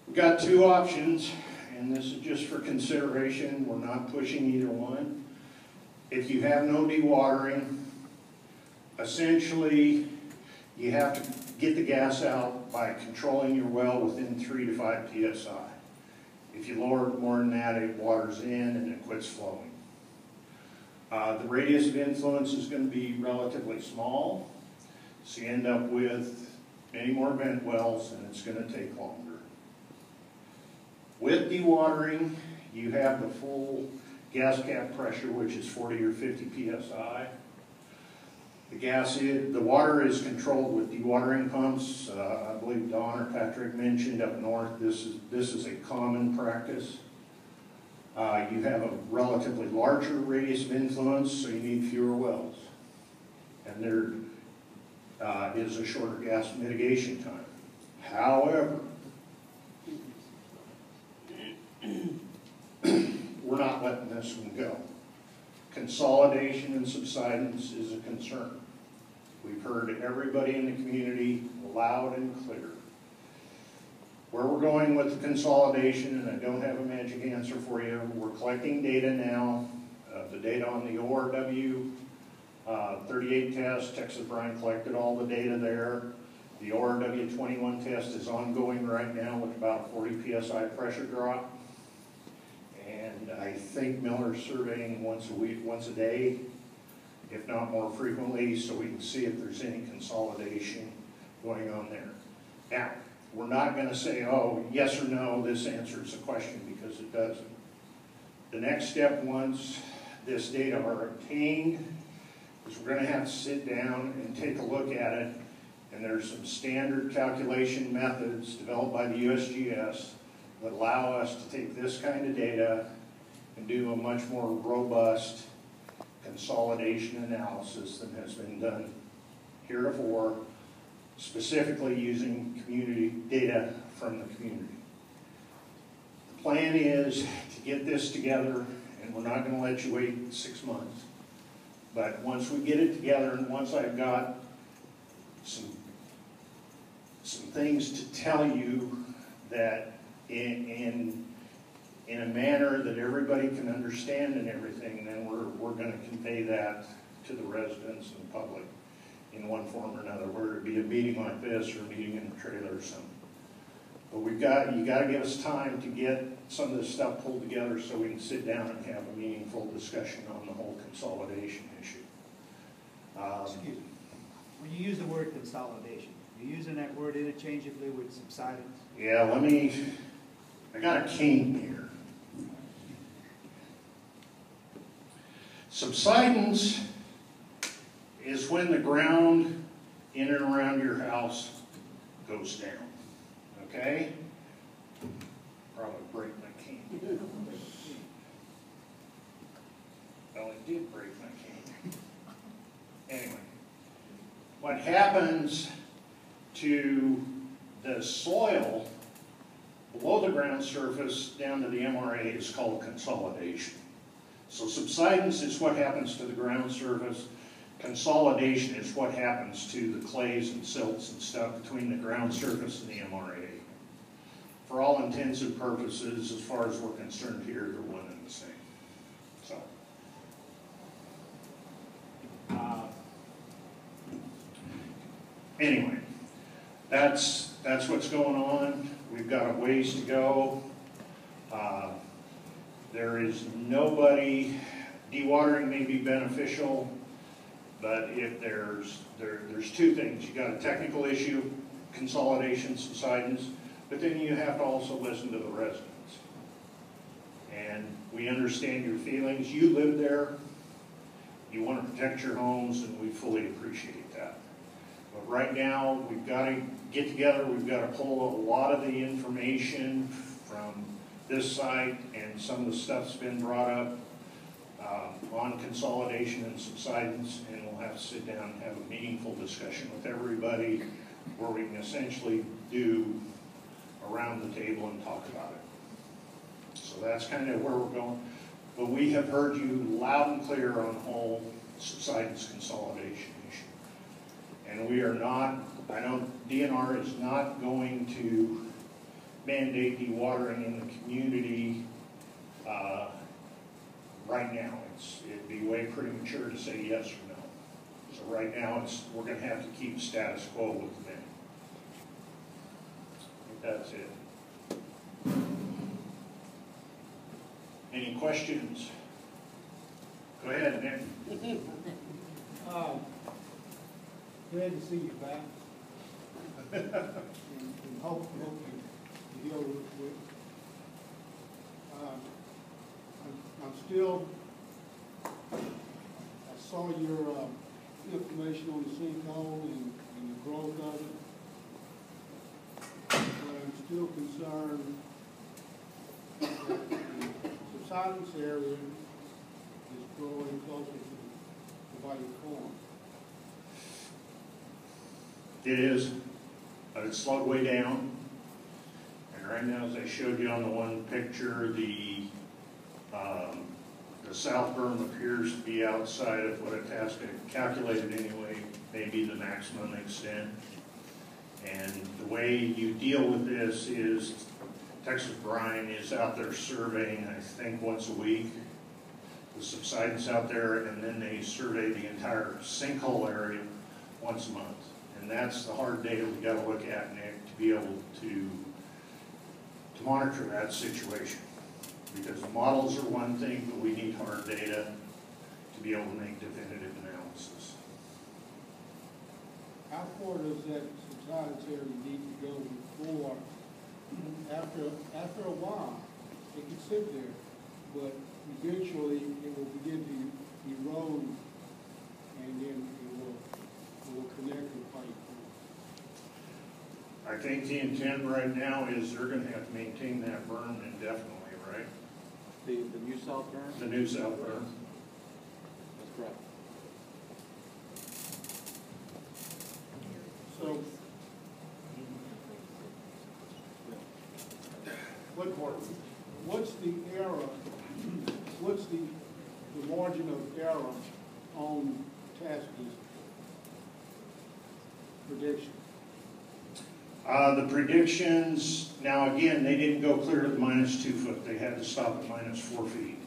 We've got two options, and this is just for consideration. We're not pushing either one. If you have no dewatering, essentially you have to get the gas out by controlling your well within 3 to 5 psi. If you lower it more than that, it waters in and it quits flowing. The radius of influence is going to be relatively small, so you end up with many more vent wells, and it's going to take longer. With dewatering, you have the full gas cap pressure, which is 40 or 50 psi. The water is controlled with dewatering pumps. I believe Don or Patrick mentioned up north, this is a common practice. You have a relatively larger radius of influence, so you need fewer wells. And there is a shorter gas mitigation time. However, we're not letting this one go. Consolidation and subsidence is a concern. We've heard everybody in the community loud and clear. Where we're going with the consolidation, and I don't have a magic answer for you, we're collecting data now. The data on the ORW 38 test, Texas Brine collected all the data there. The ORW 21 test is ongoing right now with about a 40 psi pressure drop. And I think Miller's surveying once a week, once a day, if not more frequently, so we can see if there's any consolidation going on there. Now, we're not going to say, oh, yes or no, this answers the question, because it doesn't. The next step, once this data are obtained, is we're going to have to sit down and take a look at it, and there's some standard calculation methods developed by the USGS that allow us to take this kind of data and do a much more robust consolidation analysis than has been done heretofore, specifically using community data from the community. The plan is to get this together, and we're not going to let you wait 6 months, but once we get it together, and once I've got some things to tell you that in a manner that everybody can understand and everything, then we're going to convey that to the residents and the public in one form or another, whether it be a meeting like this or a meeting in a trailer or something. But you got to give us time to get some of this stuff pulled together so we can sit down and have a meaningful discussion on the whole consolidation issue. Excuse me. When you use the word consolidation, are you using that word interchangeably with subsidence? Yeah, I got a cane here. Subsidence is when the ground in and around your house goes down, okay? Probably break my cane. Well, it did break my cane. Anyway, what happens to the soil below the ground surface down to the MRA is called consolidation. So subsidence is what happens to the ground surface. Consolidation is what happens to the clays and silts and stuff between the ground surface and the MRA. For all intents and purposes, as far as we're concerned here, they're one and the same. So. Anyway, that's what's going on. We've got a ways to go. There is nobody, dewatering may be beneficial, but if there's two things. You got a technical issue, consolidation, subsidence, but then you have to also listen to the residents. And we understand your feelings. You live there. You want to protect your homes, and we fully appreciate that. But right now, we've got to get together. We've got to pull a lot of the information from this site, and some of the stuff's been brought up on consolidation and subsidence, and we'll have to sit down and have a meaningful discussion with everybody where we can essentially do around the table and talk about it. So that's kind of where we're going. But we have heard you loud and clear on the whole subsidence consolidation issue. And we are not, I know DNR is not going to mandate dewatering in the community right now. It'd be way premature to say yes or no. So right now, we're going to have to keep status quo with the bin. I think that's it. Any questions? Go ahead, Nick. Glad to see you back. and hope you deal with. I'm still. I saw your information on the sinkhole and the growth of it. But I'm still concerned that the subsidence area is growing closer to the Bayou Corn. It is, but it's slowed way down. And right now, as I showed you on the one picture, the south berm appears to be outside of what it has to calculated anyway, maybe the maximum extent. And the way you deal with this is Texas Brine is out there surveying, I think, once a week, the subsidence out there, and then they survey the entire sinkhole area once a month. And that's the hard data we got to look at, Nick, to be able to monitor that situation. Because models are one thing, but we need hard data to be able to make definitive analysis. How far does that subsidence area need to go before, after a while, it can sit there, but eventually it will begin to erode, and then it will connect with pipe. I think the intent right now is they're going to have to maintain that berm indefinitely, right? The new south berm? The new south berm. That's correct. So, what's the error, what's the margin of error on Tasky's prediction? The predictions, now again, they didn't go clear to the -2 foot. They had to stop at -4 feet,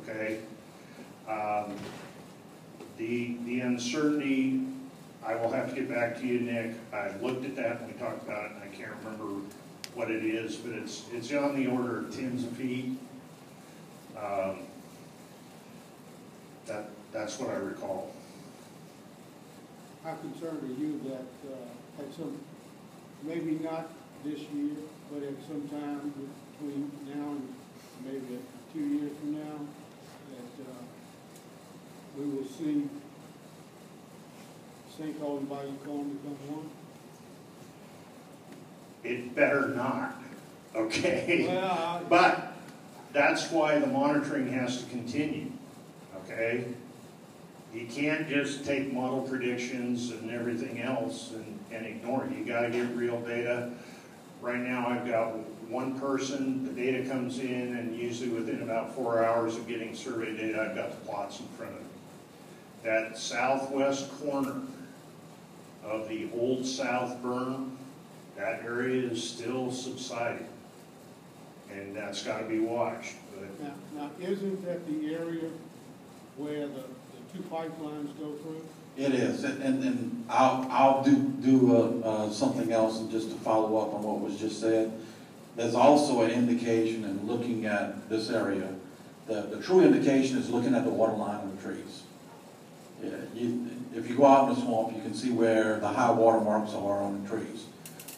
okay? The uncertainty, I will have to get back to you, Nick. I looked at that and we talked about it, and I can't remember what it is, but it's on the order of tens of feet. That's what I recall. How concerned are you that at some, maybe not this year, but at some time between now and maybe 2 years from now, that we will see sinkhole and Bayou Corn become one? It better not, okay? Well, But that's why the monitoring has to continue, okay? You can't just take model predictions and everything else and ignore it. You got to get real data. Right now I've got one person, the data comes in, and usually within about 4 hours of getting survey data, I've got the plots in front of me. That southwest corner of the old south berm, that area is still subsiding, and that's got to be watched. But now isn't that the area where the two pipelines go through? It is, and I'll do something else, and just to follow up on what was just said. There's also an indication in looking at this area. The true indication is looking at the water line of the trees. Yeah, if you go out in the swamp, you can see where the high water marks are on the trees.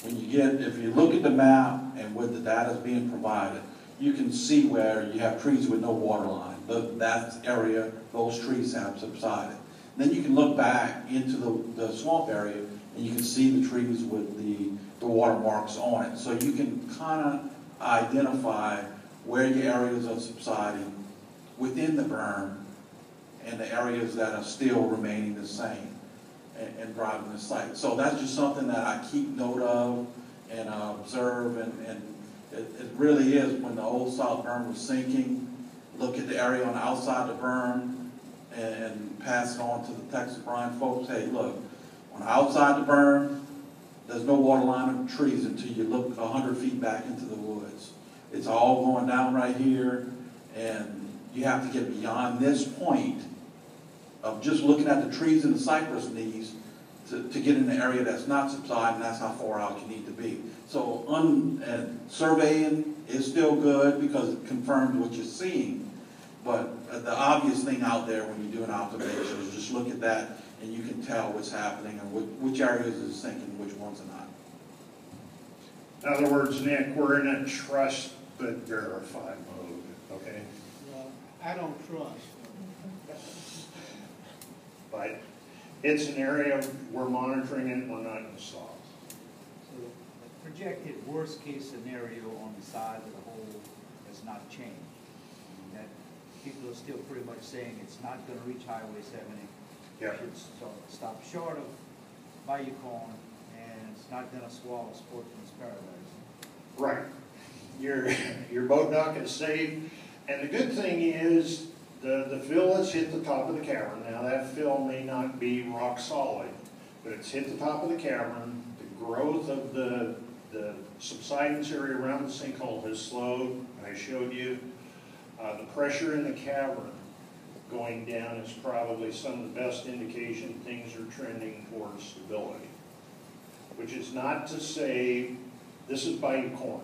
If you look at the map and with the data being provided, you can see where you have trees with no water line. That area, those trees have subsided. Then you can look back into the swamp area and you can see the trees with the water marks on it. So you can kind of identify where your areas are subsiding within the berm and the areas that are still remaining the same and driving the site. So that's just something that I keep note of and observe, and it really is when the old south berm was sinking, look at the area on the outside the berm and pass it on to the Texas Brine folks. Hey, look, on the outside the berm, there's no water line of trees until you look 100 feet back into the woods. It's all going down right here, and you have to get beyond this point of just looking at the trees and the cypress knees to get in the area that's not subsided, and that's how far out you need to be. So surveying is still good because it confirms what you're seeing, but the obvious thing out there when you do an observation is just look at that and you can tell what's happening and which areas is sinking, which ones are not. In other words, Nick, we're in a trust but verify mode, okay? Well, I don't trust. But it's an area we're monitoring and we're not going to solve. So the projected worst-case scenario on the size of the hole has not changed. I mean, that people are still pretty much saying it's not going to reach Highway 70. Yep. It should stop short of Bayou Corn, and it's not going to swallow Sportsman's Paradise. Right. Your boat dock is safe. And the good thing is the fill has hit the top of the cavern. Now that fill may not be rock solid, but it's hit the top of the cavern. The growth of the subsidence area around the sinkhole has slowed. I showed you the pressure in the cavern going down is probably some of the best indication things are trending towards stability. Which is not to say this is Bayou Corn.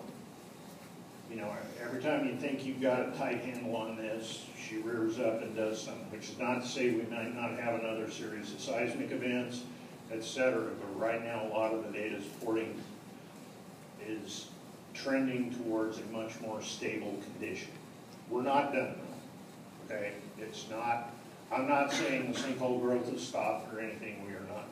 You know, every time you think you've got a tight handle on this, she rears up and does something, which is not to say we might not have another series of seismic events, etc. But right now, a lot of the data supporting is trending towards a much more stable condition. We're not done though, okay? It's not, I'm not saying the sinkhole growth has stopped or anything. We are not